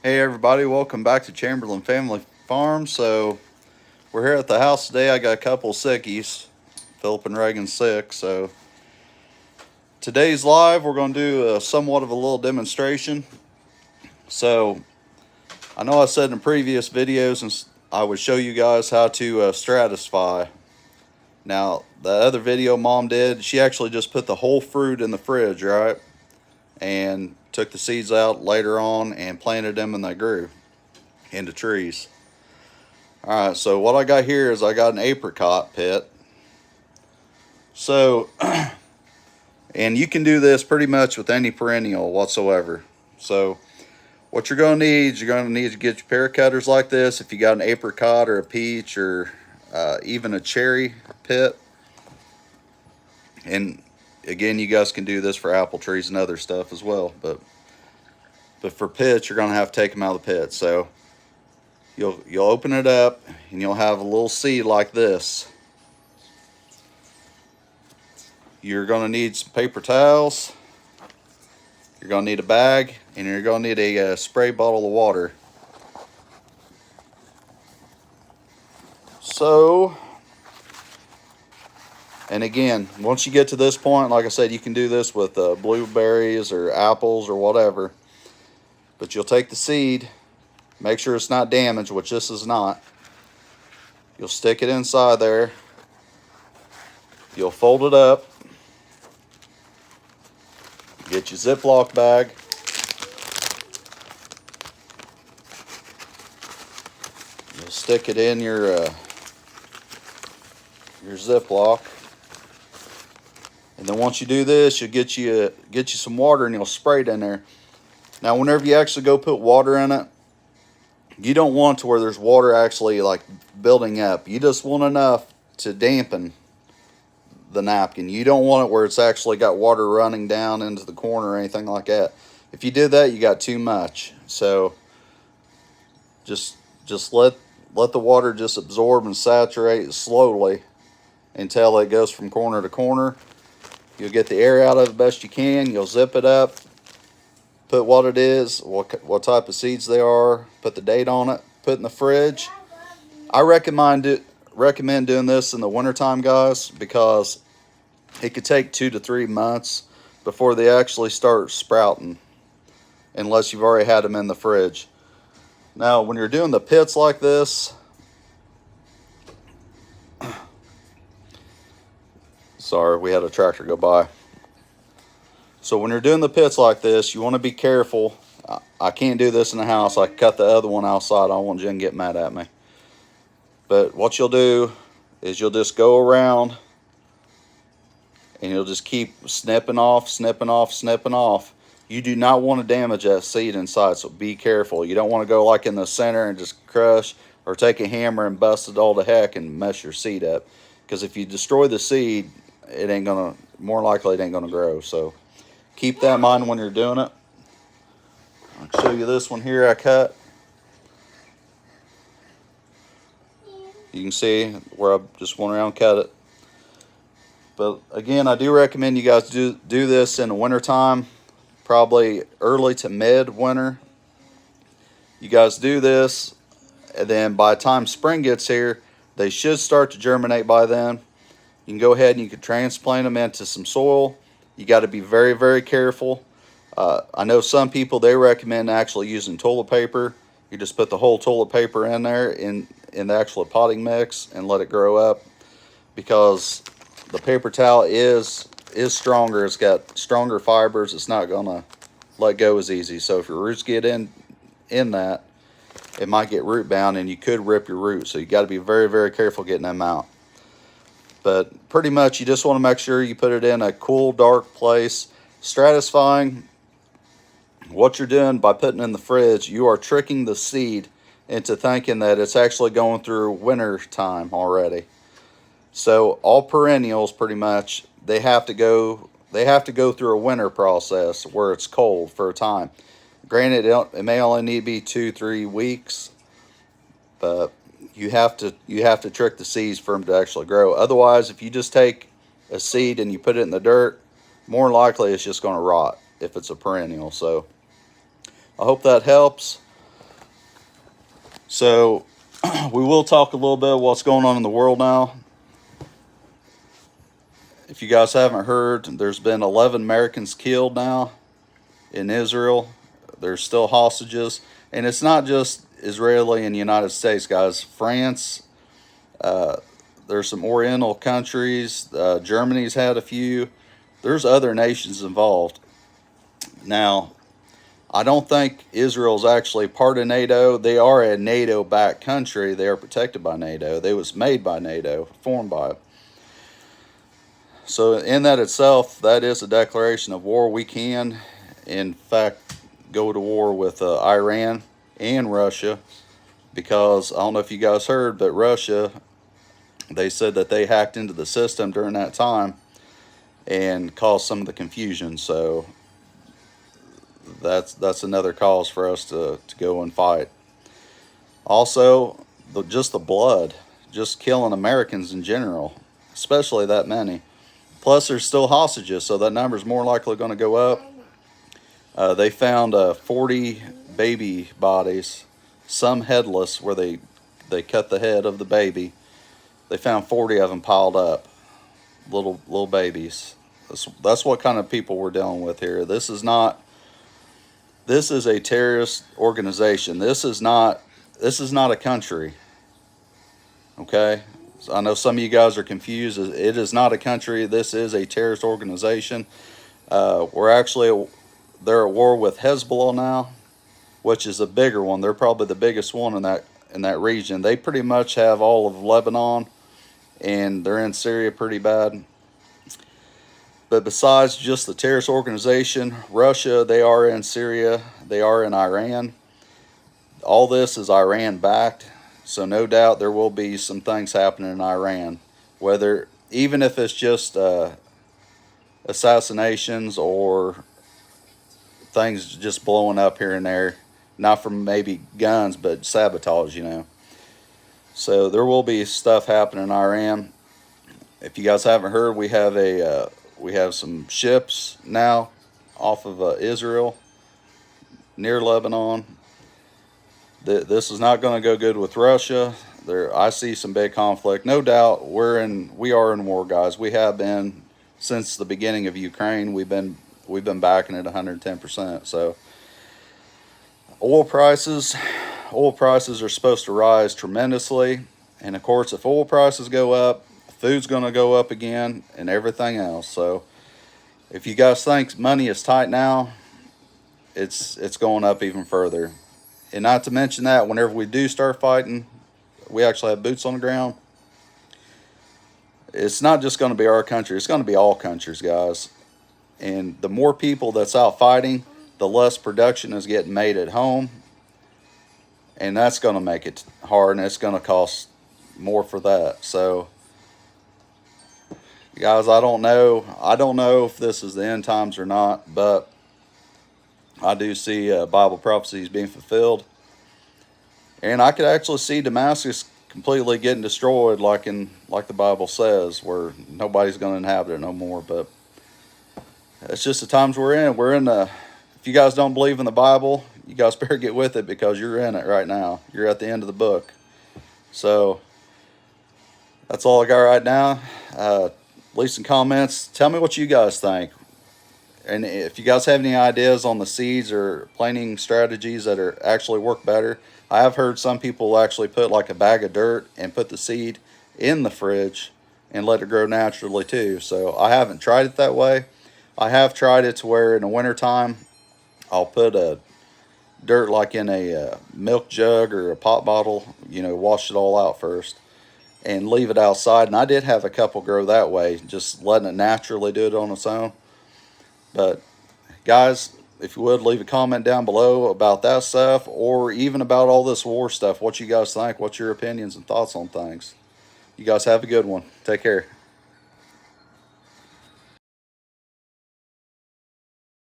Hey everybody, welcome back to Chamberlain Family Farm. So we're here at the house today. I got a couple sickies. Philip and Reagan's sick. So today's live, we're going to do somewhat of a little demonstration. So I know I said in previous videos and I would show you guys how to stratify. Now the other video Mom did, she actually just put the whole fruit in the fridge, right? And took the seeds out later on and planted them and they grew into trees. Alright, so what I got here is I got an apricot pit. So, and you can do this pretty much with any perennial whatsoever. So, what you're going to need is you're going to need to get your pear cutters like this. If you got an apricot or a peach or even a cherry pit. And again, you guys can do this for apple trees and other stuff as well. But for pits, you're going to have to take them out of the pit. So, you'll open it up and you'll have a little seed like this. You're going to need some paper towels. You're going to need a bag and you're going to need a spray bottle of water. So, and again, once you get to this point, like I said, you can do this with blueberries or apples or whatever. But you'll take the seed. Make sure it's not damaged, which this is not. You'll stick it inside there. You'll fold it up. Get your Ziploc bag. You'll stick it in your Ziploc. And then once you do this, you'll get you some water and you'll spray it in there. Now, whenever you actually go put water in it, you don't want to where there's water actually like building up. You just want enough to dampen the napkin. You don't want it where it's actually got water running down into the corner or anything like that. If you did that, you got too much. So just let the water just absorb and saturate slowly until it goes from corner to corner. You'll get the air out of it the best you can. You'll zip it up. Put what it is, what type of seeds they are, put the date on it, put it in the fridge. I recommend doing this in the wintertime, guys, because it could take 2 to 3 months before they actually start sprouting, unless you've already had them in the fridge. Now, when you're doing the pits like this, sorry, we had a tractor go by. So when you're doing the pits like this, you want to be careful. I can't do this in the house. I cut the other one outside. I don't want Jen to get mad at me. But what you'll do is you'll just go around and you'll just keep snipping off. You do not want to damage that seed inside, so be careful. You don't want to go like in the center and just crush, or take a hammer and bust it all to heck and mess your seed up. Because if you destroy the seed, more likely it ain't gonna grow. So keep that in mind when you're doing it. I'll show you this one here I cut. You can see where I just went around and cut it. But again, I do recommend you guys do this in the wintertime, probably early to mid-winter. You guys do this, and then by the time spring gets here, they should start to germinate by then. You can go ahead and you can transplant them into some soil. You got to be very, very careful. I know some people, they recommend actually using toilet paper. You just put the whole toilet paper in there in the actual potting mix and let it grow up, because the paper towel is stronger. It's got stronger fibers. It's not gonna let go as easy. So if your roots get in that, it might get root bound and you could rip your roots. So you got to be very, very careful getting them out. But pretty much you just want to make sure you put it in a cool, dark place. Stratifying, what you're doing by putting it in the fridge, you are tricking the seed into thinking that it's actually going through winter time already. So all perennials, pretty much, they have to go through a winter process where it's cold for a time. Granted, it may only need to be 2-3 weeks, but you have to trick the seeds for them to actually grow. Otherwise, if you just take a seed and you put it in the dirt, more likely it's just going to rot if it's a perennial. So I hope that helps. So we will talk a little bit of what's going on in the world now. If you guys haven't heard, there's been 11 Americans killed now in Israel. There's still hostages. And it's not just Israeli and United States, guys. France, there's some Oriental countries. Germany's had a few. There's other nations involved. Now, I don't think Israel's actually part of NATO. They are a NATO-backed country. They are protected by NATO. They was made by NATO, formed by it. So in that itself, that is a declaration of war. We can, in fact, go to war with Iran and Russia, because I don't know if you guys heard, but Russia, they said that they hacked into the system during that time and caused some of the confusion. So that's another cause for us to go and fight. Also, just the blood, just killing Americans in general, especially that many. Plus, there's still hostages, so that number's more likely going to go up. They found 40 baby bodies, some headless, where they cut the head of the baby. They found 40 of them piled up, little babies. That's what kind of people we're dealing with here. This is a terrorist organization. This is not a country. Okay? So I know some of you guys are confused. It is not a country. This is a terrorist organization. They're at war with Hezbollah now, which is a bigger one. They're probably the biggest one in that region. They pretty much have all of Lebanon, and they're in Syria pretty bad. But besides just the terrorist organization, Russia, they are in Syria, they are in Iran. All this is Iran backed, so no doubt there will be some things happening in Iran, even if it's just assassinations or things just blowing up here and there, not from maybe guns, but sabotage, So there will be stuff happening in Iran. If you guys haven't heard, we have some ships now off of Israel near Lebanon. This is not going to go good with Russia. I see some big conflict. No doubt we are in war, guys. We have been since the beginning of Ukraine. We've been backing it 110%. So oil prices are supposed to rise tremendously, and of course, if oil prices go up, food's going to go up again, and everything else. So if you guys think money is tight now, it's going up even further. And not to mention that whenever we do start fighting, we actually have boots on the ground. It's not just going to be our country. It's going to be all countries, guys. And the more people that's out fighting, the less production is getting made at home. And that's going to make it hard, and it's going to cost more for that. So, guys, I don't know if this is the end times or not, but I do see Bible prophecies being fulfilled. And I could actually see Damascus completely getting destroyed like the Bible says, where nobody's going to inhabit it no more. But it's just the times we're in. If you guys don't believe in the Bible, you guys better get with it, because you're in it right now. You're at the end of the book. So that's all I got right now. Leave some comments. Tell me what you guys think. And if you guys have any ideas on the seeds or planting strategies that actually work better, I have heard some people actually put like a bag of dirt and put the seed in the fridge and let it grow naturally too. So I haven't tried it that way. I have tried it to where in the wintertime, I'll put a dirt like in a milk jug or a pop bottle, wash it all out first and leave it outside. And I did have a couple grow that way, just letting it naturally do it on its own. But guys, if you would, leave a comment down below about that stuff, or even about all this war stuff. What you guys think? What's your opinions and thoughts on things? You guys have a good one. Take care.